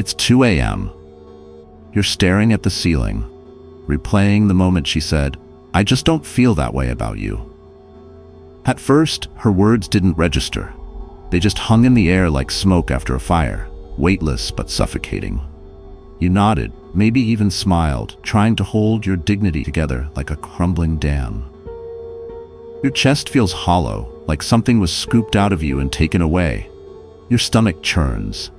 It's 2 a.m. You're staring at the ceiling, replaying the moment she said, "I just don't feel that way about you." At first, her words didn't register. They just hung in the air like smoke after a fire, weightless but suffocating. You nodded, maybe even smiled, trying to hold your dignity together like a crumbling dam. Your chest feels hollow, like something was scooped out of you and taken away. Your stomach churns.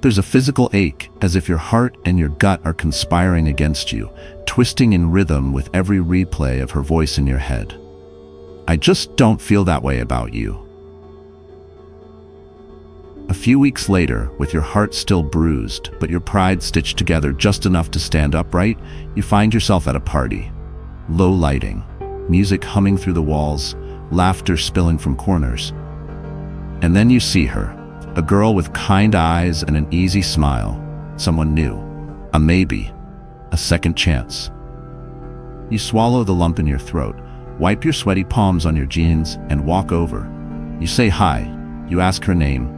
There's a physical ache, as if your heart and your gut are conspiring against you, twisting in rhythm with every replay of her voice in your head. "I just don't feel that way about you." A few weeks later, with your heart still bruised, but your pride stitched together just enough to stand upright, you find yourself at a party. Low lighting, music humming through the walls, laughter spilling from corners. And then you see her, a girl with kind eyes and an easy smile, someone new, a maybe, a second chance. You swallow the lump in your throat, wipe your sweaty palms on your jeans, and walk over. You say hi, you ask her name.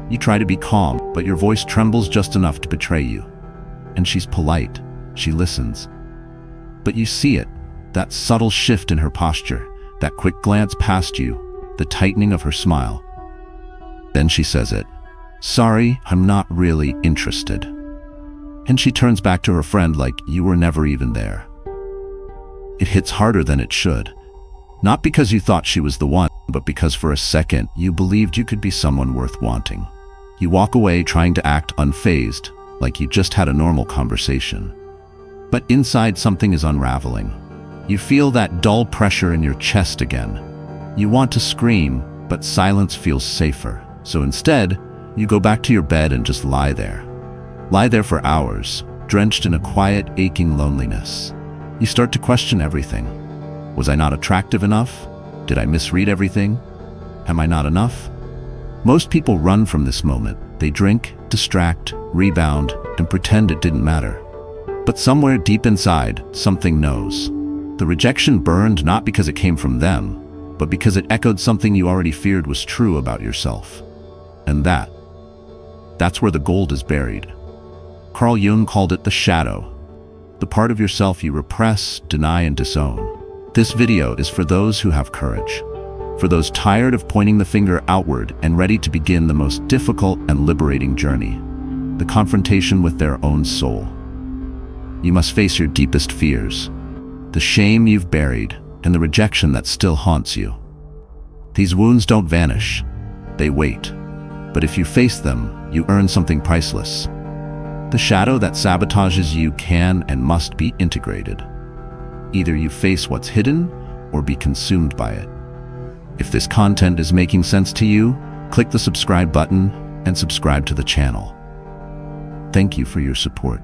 You try to be calm, but your voice trembles just enough to betray you. And she's polite, she listens. But you see it, that subtle shift in her posture, that quick glance past you, the tightening of her smile. Then she says it. "Sorry, I'm not really interested." And she turns back to her friend like you were never even there. It hits harder than it should. Not because you thought she was the one, but because for a second you believed you could be someone worth wanting. You walk away trying to act unfazed, like you just had a normal conversation. But inside something is unraveling. You feel that dull pressure in your chest again. You want to scream, but silence feels safer. So instead, you go back to your bed and just lie there. Lie there for hours, drenched in a quiet, aching loneliness. You start to question everything. Was I not attractive enough? Did I misread everything? Am I not enough? Most people run from this moment. They drink, distract, rebound, and pretend it didn't matter. But somewhere deep inside, something knows. The rejection burned not because it came from them, but because it echoed something you already feared was true about yourself. And that's where the gold is buried. Carl Jung called it the shadow, the part of yourself you repress, deny, and disown. This video is for those who have courage, for those tired of pointing the finger outward and ready to begin the most difficult and liberating journey, the confrontation with their own soul. You must face your deepest fears, the shame you've buried, and the rejection that still haunts you. These wounds don't vanish, they wait. But if you face them, you earn something priceless. The shadow that sabotages you can and must be integrated. Either you face what's hidden or be consumed by it. If this content is making sense to you, click the subscribe button and subscribe to the channel. Thank you for your support.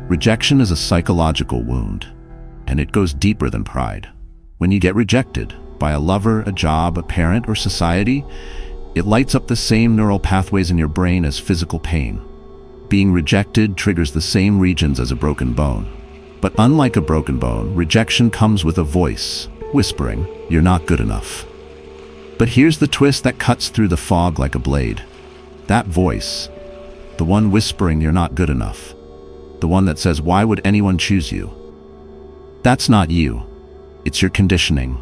Rejection is a psychological wound, and it goes deeper than pride. When you get rejected by a lover, a job, a parent, or society, it lights up the same neural pathways in your brain as physical pain. Being rejected triggers the same regions as a broken bone. But unlike a broken bone, rejection comes with a voice, whispering, "You're not good enough." But here's the twist that cuts through the fog like a blade. That voice, the one whispering you're not good enough, the one that says, "Why would anyone choose you?" That's not you. It's your conditioning.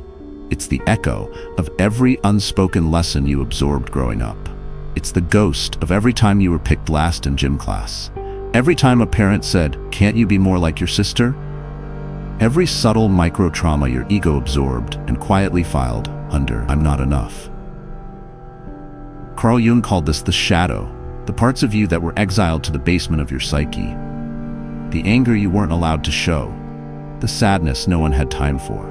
It's the echo of every unspoken lesson you absorbed growing up. It's the ghost of every time you were picked last in gym class. Every time a parent said, "Can't you be more like your sister?" Every subtle micro-trauma your ego absorbed and quietly filed under "I'm not enough." Carl Jung called this the shadow, the parts of you that were exiled to the basement of your psyche. The anger you weren't allowed to show, the sadness no one had time for,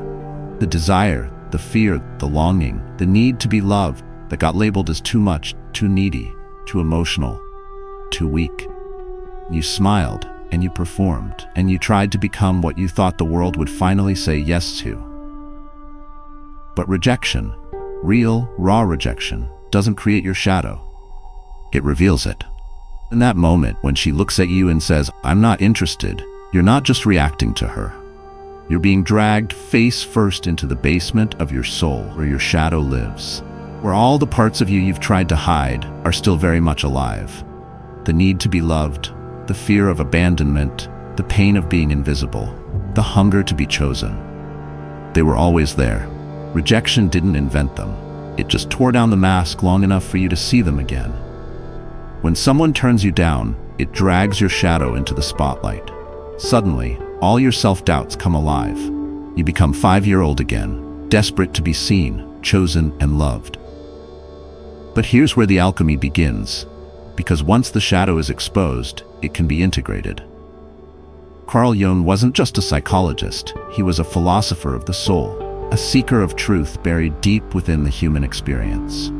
the desire, the fear, the longing, the need to be loved that got labeled as too much, too needy, too emotional, too weak. You smiled, and you performed, and you tried to become what you thought the world would finally say yes to. But rejection, real, raw rejection, doesn't create your shadow. It reveals it. In that moment, when she looks at you and says, "I'm not interested," you're not just reacting to her. You're being dragged face first into the basement of your soul, where your shadow lives, where all the parts of you you've tried to hide are still very much alive. the need to be loved, the fear of abandonment, the pain of being invisible, the hunger to be chosen. They were always there. Rejection didn't invent them. It just tore down the mask long enough for you to see them again. When someone turns you down, it drags your shadow into the spotlight. Suddenly, all your self-doubts come alive. You become 5-year-old again, desperate to be seen, chosen, and loved. But here's where the alchemy begins, because once the shadow is exposed, it can be integrated. Carl Jung wasn't just a psychologist, he was a philosopher of the soul, a seeker of truth buried deep within the human experience.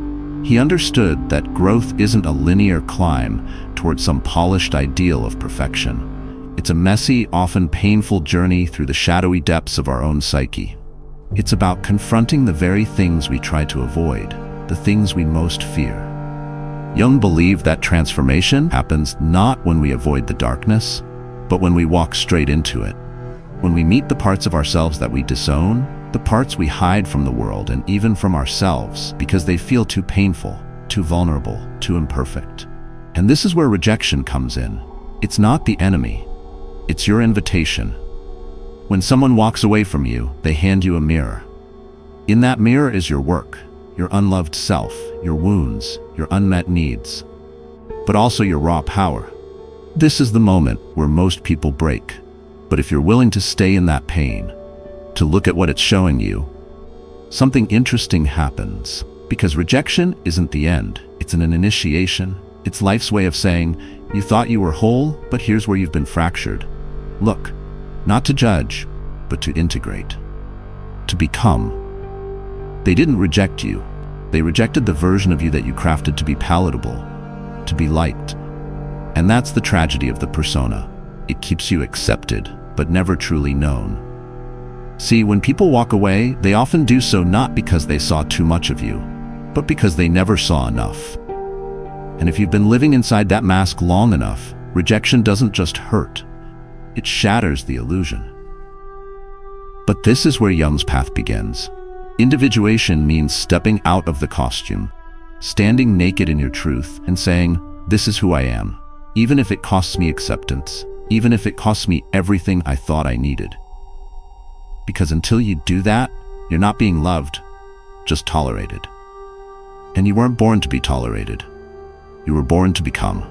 He understood that growth isn't a linear climb toward some polished ideal of perfection. It's a messy, often painful journey through the shadowy depths of our own psyche. It's about confronting the very things we try to avoid, the things we most fear. Jung believed that transformation happens not when we avoid the darkness, but when we walk straight into it. When we meet the parts of ourselves that we disown, the parts we hide from the world and even from ourselves because they feel too painful, too vulnerable, too imperfect. And this is where rejection comes in. It's not the enemy. It's your invitation. When someone walks away from you, they hand you a mirror. In that mirror is your work, your unloved self, your wounds, your unmet needs, but also your raw power. This is the moment where most people break. But if you're willing to stay in that pain, to look at what it's showing you, something interesting happens. Because rejection isn't the end, it's an initiation. It's life's way of saying, you thought you were whole, but here's where you've been fractured. Look, not to judge, but to integrate, to become. They didn't reject you. They rejected the version of you that you crafted to be palatable, to be liked. And that's the tragedy of the persona. It keeps you accepted, but never truly known. See, when people walk away, they often do so not because they saw too much of you, but because they never saw enough. And if you've been living inside that mask long enough, rejection doesn't just hurt, it shatters the illusion. But this is where Jung's path begins. Individuation means stepping out of the costume, standing naked in your truth and saying, this is who I am, even if it costs me acceptance, even if it costs me everything I thought I needed. Because until you do that, you're not being loved, just tolerated. And you weren't born to be tolerated. You were born to become.